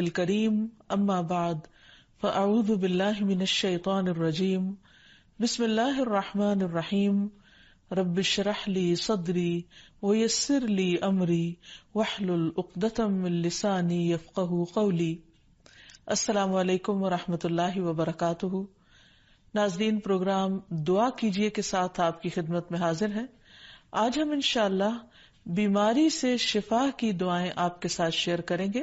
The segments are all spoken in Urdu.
الکریم اما بعد فاعوذ باللہ من الشیطان الرجیم بسم اللہ الرحمن الرحیم رب اشرح لی صدری ویسر لی امری واحلل عقدۃ من لسانی یفقہوا قولی۔ السلام علیکم ورحمۃ اللہ وبرکاتہ۔ ناظرین، پروگرام دعا کیجیے کے ساتھ آپ کی خدمت میں حاضر ہیں۔ آج ہم انشاءاللہ بیماری سے شفا کی دعائیں آپ کے ساتھ شیئر کریں گے۔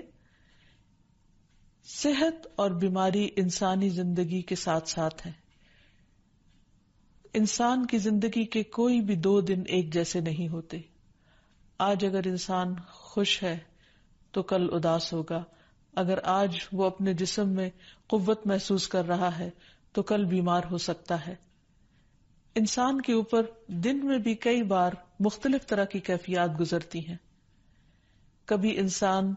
صحت اور بیماری انسانی زندگی کے ساتھ ساتھ ہیں۔ انسان کی زندگی کے کوئی بھی 2 دن ایک جیسے نہیں ہوتے۔ آج اگر انسان خوش ہے تو کل اداس ہوگا، اگر آج وہ اپنے جسم میں قوت محسوس کر رہا ہے تو کل بیمار ہو سکتا ہے۔ انسان کے اوپر دن میں بھی کئی بار مختلف طرح کی کیفیات گزرتی ہیں۔ کبھی انسان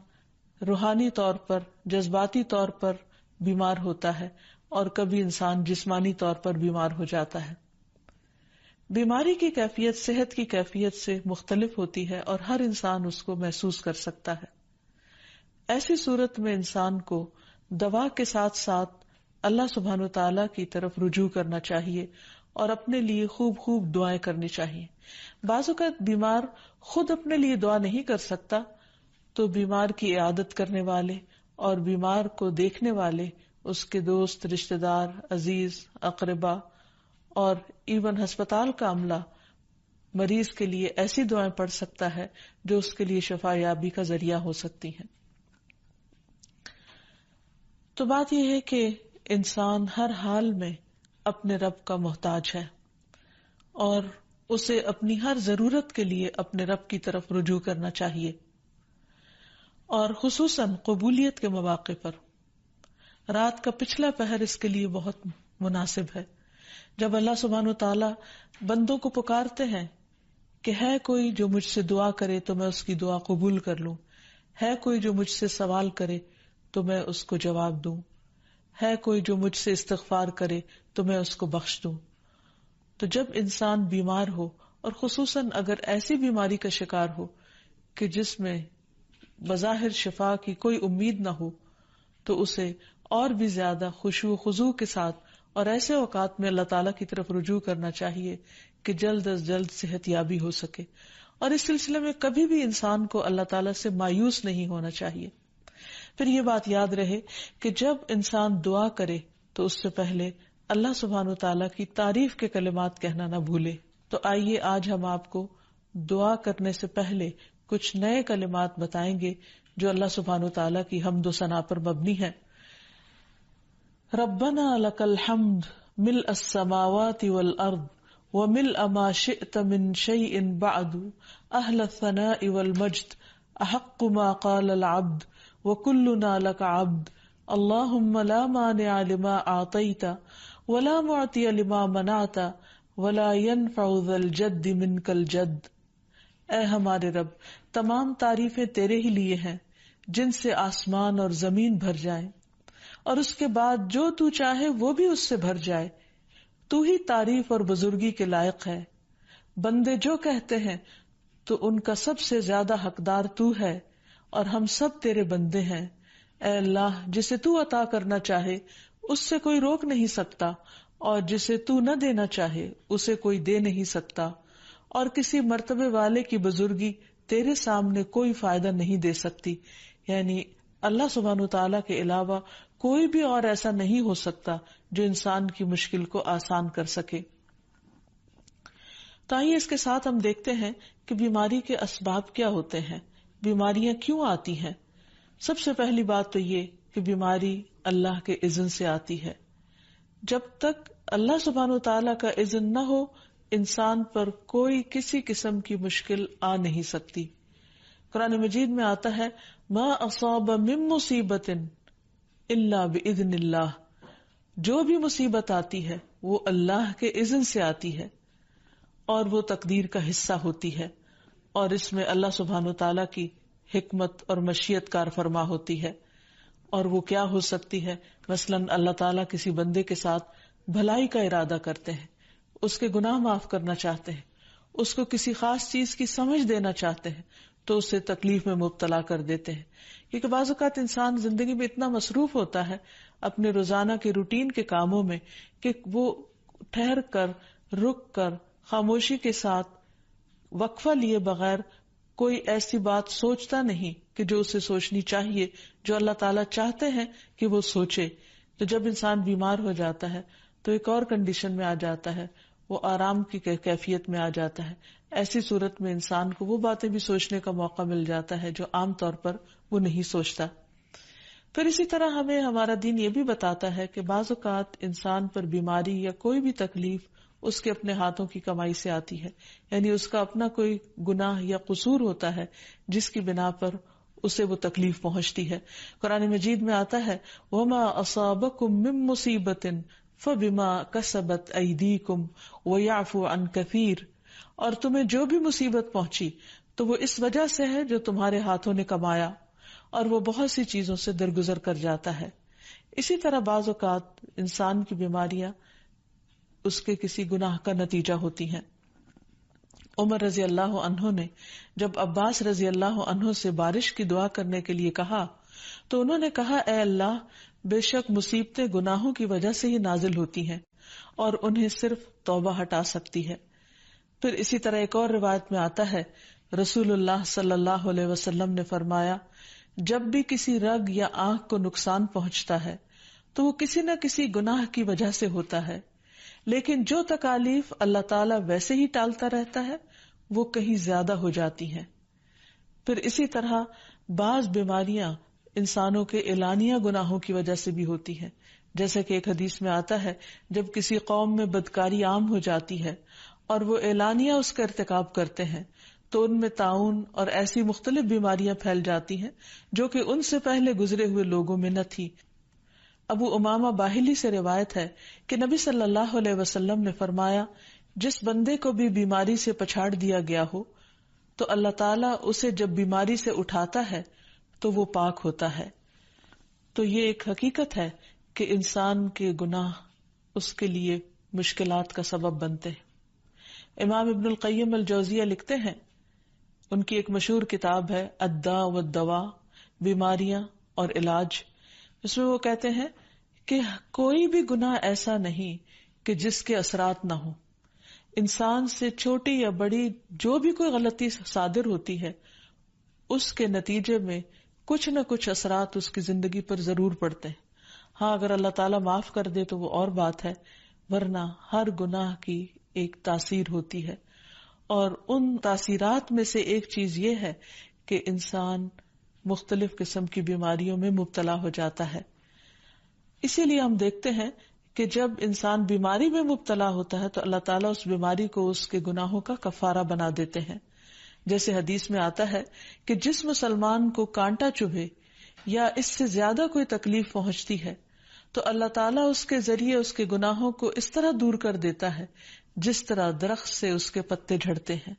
روحانی طور پر، جذباتی طور پر بیمار ہوتا ہے اور کبھی انسان جسمانی طور پر بیمار ہو جاتا ہے۔ بیماری کی کیفیت صحت کی کیفیت سے مختلف ہوتی ہے اور ہر انسان اس کو محسوس کر سکتا ہے۔ ایسی صورت میں انسان کو دوا کے ساتھ ساتھ اللہ سبحانہ وتعالی کی طرف رجوع کرنا چاہیے اور اپنے لیے خوب دعائیں کرنی چاہیے۔ بعض اوقات بیمار خود اپنے لیے دعا نہیں کر سکتا تو بیمار کی عیادت کرنے والے اور بیمار کو دیکھنے والے، اس کے دوست، رشتہ دار، عزیز، اقربا اور ایون ہسپتال کا عملہ مریض کے لیے ایسی دعائیں پڑھ سکتا ہے جو اس کے لیے شفا یابی کا ذریعہ ہو سکتی ہیں۔ تو بات یہ ہے کہ انسان ہر حال میں اپنے رب کا محتاج ہے اور اسے اپنی ہر ضرورت کے لیے اپنے رب کی طرف رجوع کرنا چاہیے، اور خصوصاً قبولیت کے مواقع پر۔ رات کا پچھلا پہر اس کے لیے بہت مناسب ہے، جب اللہ سبحانہ وتعالی بندوں کو پکارتے ہیں کہ ہے کوئی جو مجھ سے دعا کرے تو میں اس کی دعا قبول کر لوں، ہے کوئی جو مجھ سے سوال کرے تو میں اس کو جواب دوں، ہے کوئی جو مجھ سے استغفار کرے تو میں اس کو بخش دوں۔ تو جب انسان بیمار ہو اور خصوصاً اگر ایسی بیماری کا شکار ہو کہ جس میں بظاہر شفا کی کوئی امید نہ ہو، تو اسے اور بھی زیادہ خشوع و خضوع کے ساتھ اور ایسے اوقات میں اللہ تعالیٰ کی طرف رجوع کرنا چاہیے کہ جلد از جلد صحت یابی ہو سکے۔ اور اس سلسلے میں کبھی بھی انسان کو اللہ تعالیٰ سے مایوس نہیں ہونا چاہیے۔ پھر یہ بات یاد رہے کہ جب انسان دعا کرے تو اس سے پہلے اللہ سبحانہ وتعالیٰ کی تعریف کے کلمات کہنا نہ بھولے۔ تو آئیے آج ہم آپ کو دعا کرنے سے پہلے کچھ نئے کلمات بتائیں گے جو اللہ سبحانہ وتعالیٰ کی حمد و ثنا پر مبنی ہے۔ ربنا لک الحمد ملء السماوات والارض وملء ما شئت من شیء بعد اہل الثناء والمجد احق ما قال العبد وكلنا لك عبد اللهم لا مانع لما اعطيت ولا معطي لما منعت ولا ينفع ذا الجد منك الجد۔ اے ہمارے رب، تمام تعریفیں تیرے ہی لیے ہیں جن سے آسمان اور زمین بھر جائیں، اور اس کے بعد جو تو چاہے وہ بھی اس سے بھر جائے۔ تو ہی تعریف اور بزرگی کے لائق ہے۔ بندے جو کہتے ہیں تو ان کا سب سے زیادہ حقدار تو ہے، اور ہم سب تیرے بندے ہیں۔ اے اللہ، جسے تو عطا کرنا چاہے اس سے کوئی روک نہیں سکتا، اور جسے تو نہ دینا چاہے اسے کوئی دے نہیں سکتا، اور کسی مرتبے والے کی بزرگی تیرے سامنے کوئی فائدہ نہیں دے سکتی۔ یعنی اللہ سبحانہ وتعالیٰ کے علاوہ کوئی بھی اور ایسا نہیں ہو سکتا جو انسان کی مشکل کو آسان کر سکے۔ تو آئیے اس کے ساتھ ہم دیکھتے ہیں کہ بیماری کے اسباب کیا ہوتے ہیں، بیماریاں کیوں آتی ہیں۔ سب سے پہلی بات تو یہ کہ بیماری اللہ کے اذن سے آتی ہے۔ جب تک اللہ سبحانہ وتعالیٰ کا اذن نہ ہو، انسان پر کوئی کسی قسم کی مشکل آ نہیں سکتی۔ قرآن مجید میں آتا ہے ما اصاب من مصیبت الا باذن اللہ، جو بھی مصیبت آتی ہے وہ اللہ کے اذن سے آتی ہے اور وہ تقدیر کا حصہ ہوتی ہے، اور اس میں اللہ سبحانہ وتعالیٰ کی حکمت اور مشیت کار فرما ہوتی ہے۔ اور وہ کیا ہو سکتی ہے؟ مثلاً اللہ تعالیٰ کسی بندے کے ساتھ بھلائی کا ارادہ کرتے ہیں، اس کے گناہ معاف کرنا چاہتے ہیں، اس کو کسی خاص چیز کی سمجھ دینا چاہتے ہیں، تو اسے تکلیف میں مبتلا کر دیتے ہیں. کیونکہ بعض اوقات انسان زندگی میں اتنا مصروف ہوتا ہے اپنے روزانہ کے روٹین کے کاموں میں کہ وہ ٹھہر کر، رک کر، خاموشی کے ساتھ وقفہ لیے بغیر کوئی ایسی بات سوچتا نہیں کہ جو اسے سوچنی چاہیے، جو اللہ تعالیٰ چاہتے ہیں کہ وہ سوچے. تو جب انسان بیمار ہو جاتا ہے تو ایک اور کنڈیشن میں آ جاتا ہے، وہ آرام کی کیفیت میں آ جاتا ہے. ایسی صورت میں انسان کو وہ باتیں بھی سوچنے کا موقع مل جاتا ہے جو عام طور پر وہ نہیں سوچتا. پھر اسی طرح ہمیں ہمارا دین یہ بھی بتاتا ہے کہ بعض اوقات انسان پر بیماری یا کوئی بھی تکلیف اس کے اپنے ہاتھوں کی کمائی سے آتی ہے، یعنی اس کا اپنا کوئی گناہ یا قصور ہوتا ہے جس کی بنا پر اسے وہ تکلیف پہنچتی ہے. قرآن مجید میں آتا ہے وَمَا أَصَابَكُم مِّن مُّصِيبَةٍ فَبِمَا كَسَبَتْ أَيْدِيكُمْ وَيَعْفُو عَن كَثِيرٍ، اور تمہیں جو بھی مصیبت پہنچی تو وہ اس وجہ سے ہے جو تمہارے ہاتھوں نے کمایا، اور وہ بہت سی چیزوں سے درگزر کر جاتا ہے. اسی طرح بعض اوقات انسان کی بیماریاں اس کے کسی گناہ کا نتیجہ ہوتی ہیں. عمر رضی اللہ عنہ نے جب عباس رضی اللہ عنہ سے بارش کی دعا کرنے کے لیے کہا تو انہوں نے کہا اے اللہ، بے شک مصیبتیں گناہوں کی وجہ سے ہی نازل ہوتی ہیں اور انہیں صرف توبہ ہٹا سکتی ہے. پھر اسی طرح ایک اور روایت میں آتا ہے رسول اللہ صلی اللہ علیہ وسلم نے فرمایا جب بھی کسی رگ یا آنکھ کو نقصان پہنچتا ہے تو وہ کسی نہ کسی گناہ کی وجہ سے ہوتا ہے، لیکن جو تکالیف اللہ تعالیٰ ویسے ہی ٹالتا رہتا ہے وہ کہیں زیادہ ہو جاتی ہیں. پھر اسی طرح بعض بیماریاں انسانوں کے اعلانیہ گناہوں کی وجہ سے بھی ہوتی ہیں، جیسے کہ ایک حدیث میں آتا ہے جب کسی قوم میں بدکاری عام ہو جاتی ہے اور وہ اعلانیہ اس کا ارتکاب کرتے ہیں تو ان میں طاعون اور ایسی مختلف بیماریاں پھیل جاتی ہیں جو کہ ان سے پہلے گزرے ہوئے لوگوں میں نہ تھی. ابو امامہ باہلی سے روایت ہے کہ نبی صلی اللہ علیہ وسلم نے فرمایا جس بندے کو بھی بیماری سے پچھاڑ دیا گیا ہو تو اللہ تعالیٰ اسے جب بیماری سے اٹھاتا ہے تو وہ پاک ہوتا ہے. تو یہ ایک حقیقت ہے کہ انسان کے گناہ اس کے لیے مشکلات کا سبب بنتے ہیں. امام ابن القیم الجوزیہ لکھتے ہیں، ان کی ایک مشہور کتاب ہے الداء والدواء، بیماریاں اور علاج، اس میں وہ کہتے ہیں کہ کوئی بھی گناہ ایسا نہیں کہ جس کے اثرات نہ ہوں. انسان سے چھوٹی یا بڑی جو بھی کوئی غلطی صادر ہوتی ہے اس کے نتیجے میں کچھ نہ کچھ اثرات اس کی زندگی پر ضرور پڑتے ہیں. ہاں اگر اللہ تعالیٰ معاف کر دے تو وہ اور بات ہے، ورنہ ہر گناہ کی ایک تاثیر ہوتی ہے، اور ان تاثیرات میں سے ایک چیز یہ ہے کہ انسان مختلف قسم کی بیماریوں میں مبتلا ہو جاتا ہے. اسی لیے ہم دیکھتے ہیں کہ جب انسان بیماری میں مبتلا ہوتا ہے تو اللہ تعالیٰ اس بیماری کو اس کے گناہوں کا کفارہ بنا دیتے ہیں. جیسے حدیث میں آتا ہے کہ جس مسلمان کو کانٹا چبھے یا اس سے زیادہ کوئی تکلیف پہنچتی ہے تو اللہ تعالیٰ اس کے ذریعے اس کے گناہوں کو اس طرح دور کر دیتا ہے جس طرح درخت سے اس کے پتے جھڑتے ہیں.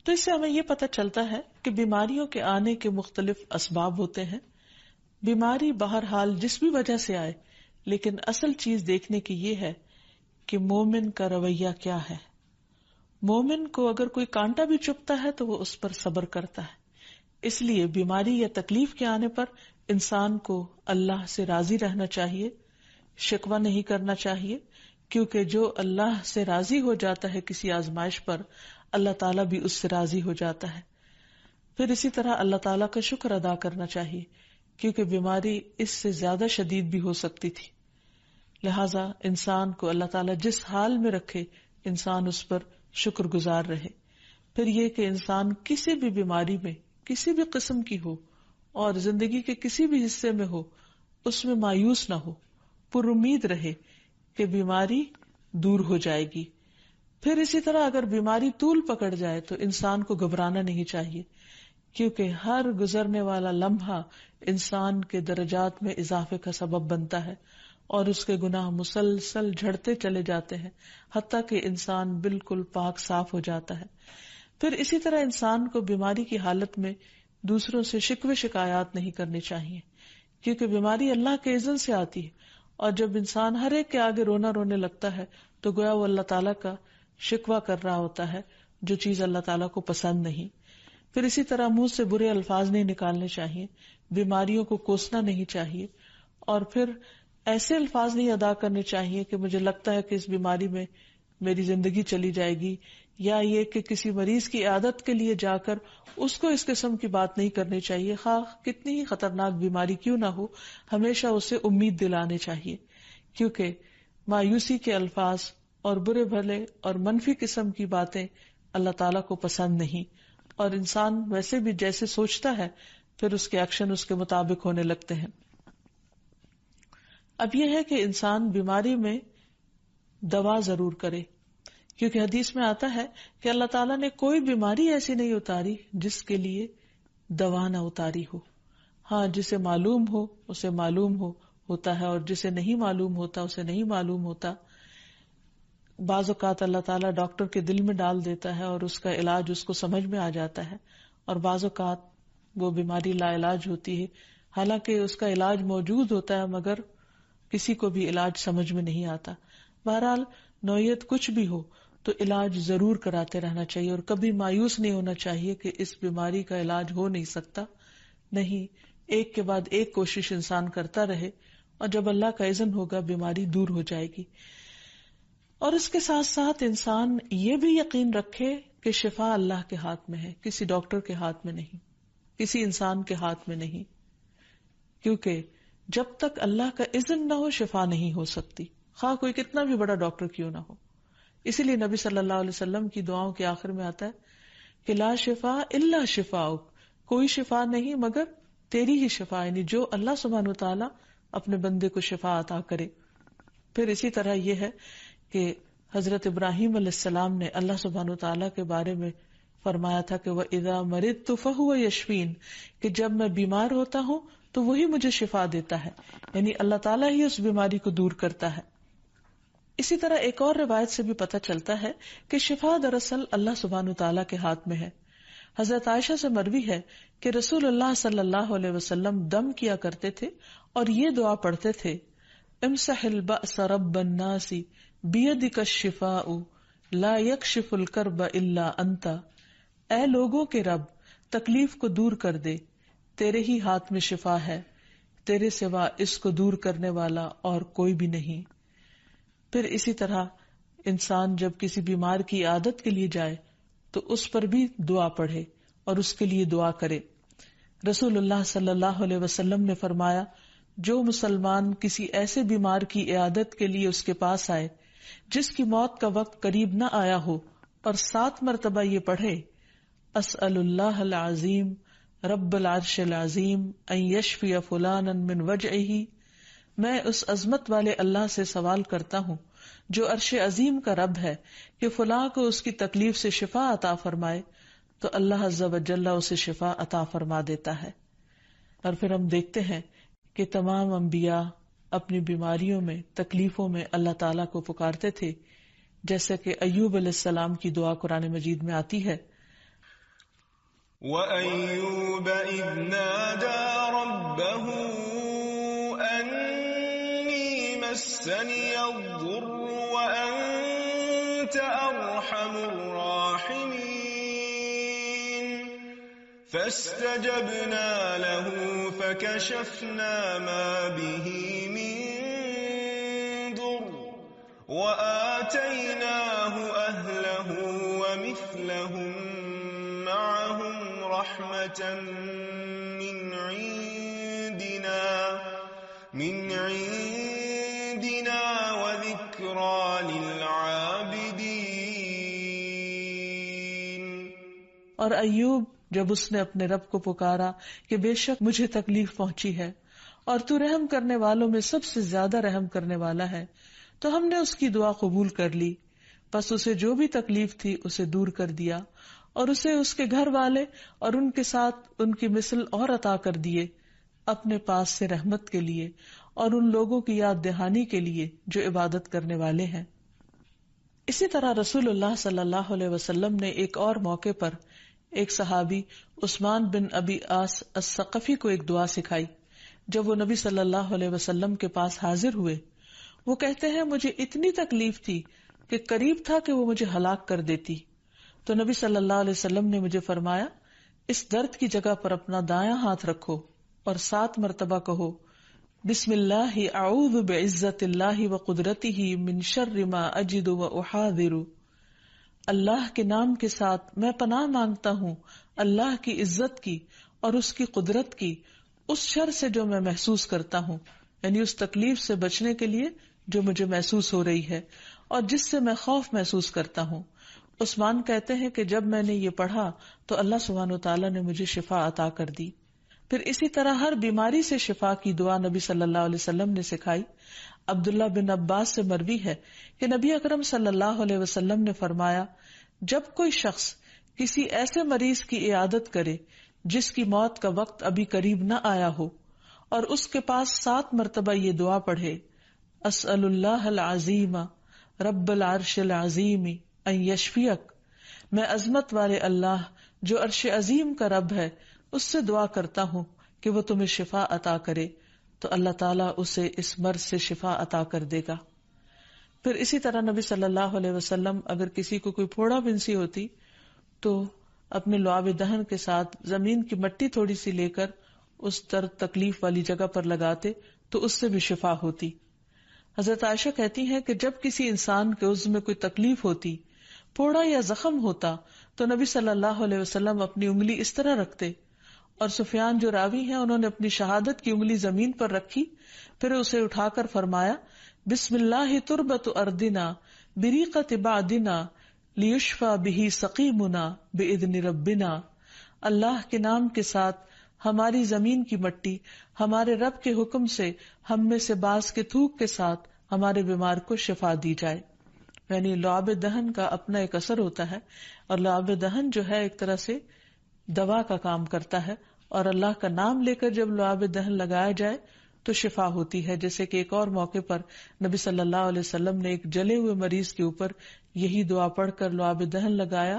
تو اس سے ہمیں یہ پتہ چلتا ہے کہ بیماریوں کے آنے کے مختلف اسباب ہوتے ہیں. بیماری بہرحال جس بھی وجہ سے آئے، لیکن اصل چیز دیکھنے کی یہ ہے کہ مومن کا رویہ کیا ہے. مومن کو اگر کوئی کانٹا بھی چبھتا ہے تو وہ اس پر صبر کرتا ہے. اس لیے بیماری یا تکلیف کے آنے پر انسان کو اللہ سے راضی رہنا چاہیے، شکوہ نہیں کرنا چاہیے، کیونکہ جو اللہ سے راضی ہو جاتا ہے کسی آزمائش پر، اللہ تعالیٰ بھی اس سے راضی ہو جاتا ہے. پھر اسی طرح اللہ تعالیٰ کا شکر ادا کرنا چاہیے، کیونکہ بیماری اس سے زیادہ شدید بھی ہو سکتی تھی. لہذا انسان کو اللہ تعالیٰ جس حال میں رکھے انسان اس پر شکر گزار رہے. پھر یہ کہ انسان کسی بھی بیماری میں کسی بھی قسم کی ہو اور زندگی کے کسی بھی حصے میں ہو اس میں مایوس نہ ہو، پر امید رہے کہ بیماری دور ہو جائے گی. پھر اسی طرح اگر بیماری طول پکڑ جائے تو انسان کو گھبرانا نہیں چاہیے، کیونکہ ہر گزرنے والا لمحہ انسان کے درجات میں اضافے کا سبب بنتا ہے اور اس کے گناہ مسلسل جھڑتے چلے جاتے ہیں حتیٰ کہ انسان بالکل پاک صاف ہو جاتا ہے. پھر اسی طرح انسان کو بیماری کی حالت میں دوسروں سے شکوے شکایات نہیں کرنی چاہیے، کیونکہ بیماری اللہ کے اذن سے آتی ہے، اور جب انسان ہر ایک کے آگے رونے لگتا ہے تو گویا وہ اللہ تعالیٰ کا شکوہ کر رہا ہوتا ہے، جو چیز اللہ تعالیٰ کو پسند نہیں. پھر اسی طرح منہ سے برے الفاظ نہیں نکالنے چاہیے، بیماریوں کو کوسنا نہیں چاہیے، اور پھر ایسے الفاظ نہیں ادا کرنے چاہیے کہ مجھے لگتا ہے کہ اس بیماری میں میری زندگی چلی جائے گی، یا یہ کہ کسی مریض کی عیادت کے لیے جا کر اس کو اس قسم کی بات نہیں کرنی چاہیے، خواہ کتنی ہی خطرناک بیماری کیوں نہ ہو، ہمیشہ اسے امید دلانے چاہیے، کیونکہ مایوسی کے الفاظ اور برے بھلے اور منفی قسم کی باتیں اللہ تعالیٰ کو پسند نہیں، اور انسان ویسے بھی جیسے سوچتا ہے پھر اس کے ایکشن اس کے مطابق ہونے لگتے ہیں۔ اب یہ ہے کہ انسان بیماری میں دوا ضرور کرے، کیونکہ حدیث میں آتا ہے کہ اللہ تعالیٰ نے کوئی بیماری ایسی نہیں اتاری جس کے لیے دوا نہ اتاری ہو۔ ہاں، جسے معلوم ہو اسے معلوم ہوتا ہے، اور جسے نہیں معلوم ہوتا اسے نہیں معلوم ہوتا۔ بعض اوقات اللہ تعالیٰ ڈاکٹر کے دل میں ڈال دیتا ہے اور اس کا علاج اس کو سمجھ میں آ جاتا ہے، اور بعض اوقات وہ بیماری لا علاج ہوتی ہے، حالانکہ اس کا علاج موجود ہوتا ہے مگر کسی کو بھی علاج سمجھ میں نہیں آتا۔ بہرحال نوعیت کچھ بھی ہو تو علاج ضرور کراتے رہنا چاہیے، اور کبھی مایوس نہیں ہونا چاہیے کہ اس بیماری کا علاج ہو نہیں سکتا، نہیں، ایک کے بعد ایک کوشش انسان کرتا رہے، اور جب اللہ کا اذن ہوگا بیماری دور ہو جائے گی۔ اور اس کے ساتھ ساتھ انسان یہ بھی یقین رکھے کہ شفا اللہ کے ہاتھ میں ہے، کسی ڈاکٹر کے ہاتھ میں نہیں، کسی انسان کے ہاتھ میں نہیں، کیونکہ جب تک اللہ کا اذن نہ ہو شفا نہیں ہو سکتی، خواہ کوئی کتنا بھی بڑا ڈاکٹر کیوں نہ ہو۔ اسی لیے نبی صلی اللہ علیہ وسلم کی دعاؤں کے آخر میں آتا ہے کہ لا شفا الا شفاؤک، کوئی شفا نہیں مگر تیری ہی شفا، یعنی جو اللہ سبحانہ وتعالی اپنے بندے کو شفا عطا کرے۔ پھر اسی طرح یہ ہے کہ حضرت ابراہیم علیہ السلام نے اللہ سبحانہ وتعالی کے بارے میں فرمایا تھا کہ وَإِذَا مَرِضْتُ فَهُوَ يَشْفِينِ، کہ جب میں بیمار ہوتا ہوں تو وہی مجھے شفا دیتا ہے، یعنی اللہ تعالیٰ ہی اس بیماری کو دور کرتا ہے۔ اسی طرح ایک اور روایت سے بھی پتہ چلتا ہے کہ شفا دراصل اللہ سبحانہ وتعالی کے ہاتھ میں ہے۔ حضرت عائشہ سے مروی ہے کہ رسول اللہ صلی اللہ علیہ وسلم دم کیا کرتے تھے اور یہ دعا پڑھتے تھے، امسح البأس رب الناس بیدک الشفاء لا یکشف الکرب الا انت، اے لوگوں کے رب تکلیف کو دور کر دے، تیرے ہی ہاتھ میں شفا ہے، تیرے سوا اس کو دور کرنے والا اور کوئی بھی نہیں۔ پھر اسی طرح انسان جب کسی بیمار کی عادت کے لیے جائے تو اس پر بھی دعا پڑھے اور اس کے لیے دعا کرے۔ رسول اللہ صلی اللہ علیہ وسلم نے فرمایا، جو مسلمان کسی ایسے بیمار کی عیادت کے لیے اس کے پاس آئے جس کی موت کا وقت قریب نہ آیا ہو اور 7 مرتبہ یہ پڑھے، اسأل اللہ العظیم رب العرش العظیم ان یشفی فلانا من وجعہ، میں اس عظمت والے اللہ سے سوال کرتا ہوں جو عرش عظیم کا رب ہے کہ فلاں کو اس کی تکلیف سے شفا عطا فرمائے، تو اللہ عز و جل اسے شفا عطا فرما دیتا ہے۔ اور پھر ہم دیکھتے ہیں کہ تمام انبیاء اپنی بیماریوں میں، تکلیفوں میں اللہ تعالیٰ کو پکارتے تھے، جیسا کہ ایوب علیہ السلام کی دعا قرآن مجید میں آتی ہے، وَأَيُّوبَ إِذْ نَادَى رَبَّهُ أَنِّي مَسَّنِيَ الضُّرُّ وَأَنْتَ أَرْحَمُ الرَّاحِمِينَ فَاسْتَجَبْنَا لَهُ فَكَشَفْنَا مَا بِهِ مِنْ ضُرٍّ وَآتَيْنَاهُ أَهْلَهُ وَمِثْلَهُمْ مَعَهُمْ رَحْمَةً مِنْ عِنْدِنَا وَذِكْرَى لِلْعَابِدِينَ۔ اور ایوب جب اس نے اپنے رب کو پکارا کہ بے شک مجھے تکلیف پہنچی ہے اور تو رحم کرنے والوں میں سب سے زیادہ رحم کرنے والا ہے، تو ہم نے اس کی دعا قبول کر لی، پس اسے جو بھی تکلیف تھی اسے دور کر دیا، اور اسے اس کے گھر والے اور ان کے ساتھ ان کی مثل اور عطا کر دیے، اپنے پاس سے رحمت کے لیے اور ان لوگوں کی یاد دہانی کے لیے جو عبادت کرنے والے ہیں۔ اسی طرح رسول اللہ صلی اللہ علیہ وسلم نے ایک اور موقع پر ایک صحابی عثمان بن ابی عاص الثقفی کو ایک دعا سکھائی۔ جب وہ نبی صلی اللہ علیہ وسلم کے پاس حاضر ہوئے، وہ کہتے ہیں مجھے اتنی تکلیف تھی کہ قریب تھا کہ وہ مجھے ہلاک کر دیتی، تو نبی صلی اللہ علیہ وسلم نے مجھے فرمایا اس درد کی جگہ پر اپنا دایاں ہاتھ رکھو اور 7 مرتبہ کہو بسم اللہ اعوذ بعزت اللہ وقدرتہ من شر ما اجد واحاذر. اللہ کے نام کے ساتھ میں پناہ مانگتا ہوں اللہ کی عزت کی اور اس کی قدرت کی اس شر سے جو میں محسوس کرتا ہوں، یعنی اس تکلیف سے بچنے کے لیے جو مجھے محسوس ہو رہی ہے اور جس سے میں خوف محسوس کرتا ہوں. عثمان کہتے ہیں کہ جب میں نے یہ پڑھا تو اللہ سبحانہ وتعالی نے مجھے شفا عطا کر دی. پھر اسی طرح ہر بیماری سے شفا کی دعا نبی صلی اللہ علیہ وسلم نے سکھائی. عبداللہ بن عباس سے مروی ہے کہ نبی اکرم صلی اللہ علیہ وسلم نے فرمایا، جب کوئی شخص کسی ایسے مریض کی عیادت کرے جس کی موت کا وقت ابھی قریب نہ آیا ہو اور اس کے پاس 7 مرتبہ یہ دعا پڑھے، اسأل اللہ العظیم رب العرش العظیم ان یشفیک، میں عظمت والے اللہ جو عرش عظیم کا رب ہے اس سے دعا کرتا ہوں کہ وہ تمہیں شفا عطا کرے، تو اللہ تعالیٰ اسے اس مرض سے شفا عطا کر دے گا. پھر اسی طرح نبی صلی اللہ علیہ وسلم اگر کسی کو کوئی پھوڑا بنسی ہوتی تو اپنے لعاب دہن کے ساتھ زمین کی مٹی تھوڑی سی لے کر اس درد تکلیف والی جگہ پر لگاتے تو اس سے بھی شفا ہوتی. حضرت عائشہ کہتی ہیں کہ جب کسی انسان کے عضو میں کوئی تکلیف ہوتی، پھوڑا یا زخم ہوتا، تو نبی صلی اللہ علیہ وسلم اپنی انگلی اس طرح رکھتے، اور سفیان جو راوی ہیں انہوں نے اپنی شہادت کی انگلی زمین پر رکھی، پھر اسے اٹھا کر فرمایا بسم اللہ تربت اردنا بریقت بعدنا لیشفى به سقیمنا باذن ربنا. اللہ کے نام کے ساتھ ہماری زمین کی مٹی ہمارے رب کے حکم سے ہم میں سے بعض کے تھوک کے ساتھ ہمارے بیمار کو شفا دی جائے. یعنی لعاب دہن کا اپنا ایک اثر ہوتا ہے، اور لعاب دہن جو ہے ایک طرح سے دوا کا کام کرتا ہے، اور اللہ کا نام لے کر جب لعاب دہن لگایا جائے تو شفا ہوتی ہے. جیسے کہ ایک اور موقع پر نبی صلی اللہ علیہ وسلم نے ایک جلے ہوئے مریض کے اوپر یہی دعا پڑھ کر لعاب دہن لگایا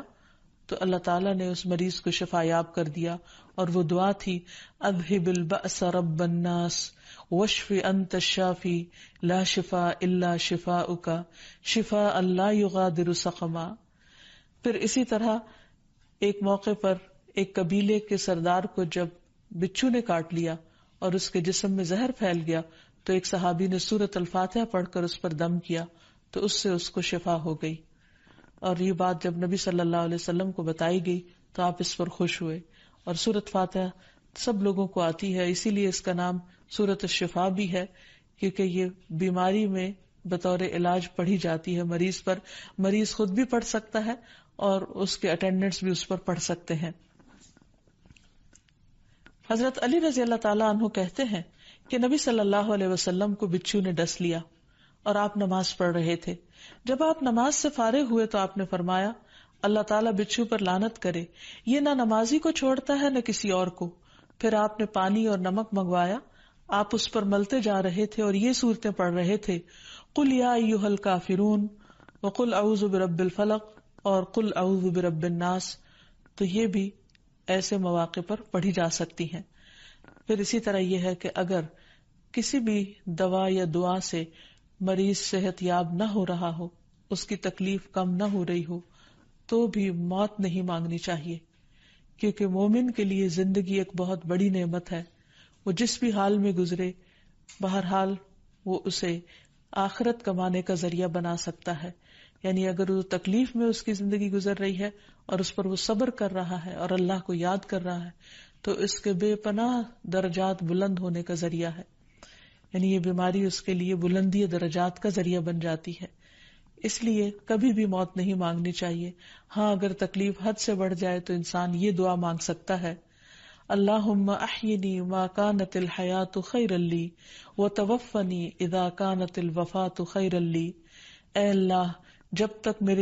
تو اللہ تعالیٰ نے اس مریض کو شفا یاب کر دیا، اور وہ دعا تھی اذهب البأس رب الناس واشف انت الشافی لا شفاء الا شفاؤک شفاء لا یغادر سقما. پھر اسی طرح ایک موقع پر ایک قبیلے کے سردار کو جب بچھو نے کاٹ لیا اور اس کے جسم میں زہر پھیل گیا تو ایک صحابی نے سورۃ الفاتحہ پڑھ کر اس پر دم کیا تو اس سے اس کو شفا ہو گئی. اور یہ بات جب نبی صلی اللہ علیہ وسلم کو بتائی گئی تو آپ اس پر خوش ہوئے. اور سورۃ فاتحہ سب لوگوں کو آتی ہے، اسی لیے اس کا نام سورۃ الشفا بھی ہے، کیونکہ یہ بیماری میں بطور علاج پڑھی جاتی ہے مریض پر. مریض خود بھی پڑھ سکتا ہے اور اس کے اٹینڈنٹس بھی اس پر پڑھ سکتے ہیں. حضرت علی رضی اللہ تعالیٰ عنہ کہتے ہیں کہ نبی صلی اللہ علیہ وسلم کو بچھو نے ڈس لیا اور آپ نماز پڑھ رہے تھے. جب آپ نماز سے فارغ ہوئے تو آپ نے فرمایا اللہ تعالیٰ بچھو پر لعنت کرے، یہ نہ نمازی کو چھوڑتا ہے نہ کسی اور کو. پھر آپ نے پانی اور نمک منگوایا، آپ اس پر ملتے جا رہے تھے اور یہ صورتیں پڑھ رہے تھے قل یا ایھا الکافرون وقل اعوذ برب الفلق اور قل اعوذ برب الناس. تو یہ بھی ایسے مواقع پر پڑھی جا سکتی ہیں. پھر اسی طرح یہ ہے کہ اگر کسی بھی دوا یا دعا سے مریض صحت یاب نہ ہو رہا ہو، اس کی تکلیف کم نہ ہو رہی ہو، تو بھی موت نہیں مانگنی چاہیے، کیونکہ مومن کے لیے زندگی ایک بہت بڑی نعمت ہے. وہ جس بھی حال میں گزرے، بہرحال وہ اسے آخرت کمانے کا ذریعہ بنا سکتا ہے. یعنی اگر وہ تکلیف میں اس کی زندگی گزر رہی ہے اور اس پر وہ صبر کر رہا ہے اور اللہ کو یاد کر رہا ہے تو اس کے بے پناہ درجات بلند ہونے کا ذریعہ ہے. یعنی یہ بیماری اس کے لیے بلندی درجات کا ذریعہ بن جاتی ہے. اس لیے کبھی بھی موت نہیں مانگنی چاہیے. ہاں اگر تکلیف حد سے بڑھ جائے تو انسان یہ دعا مانگ سکتا ہے اللہم احینی ما کانت الحیات خیرا لی وتوفنی اذا کانت الوفات خیرا لی. اے اللہ جب تک میرے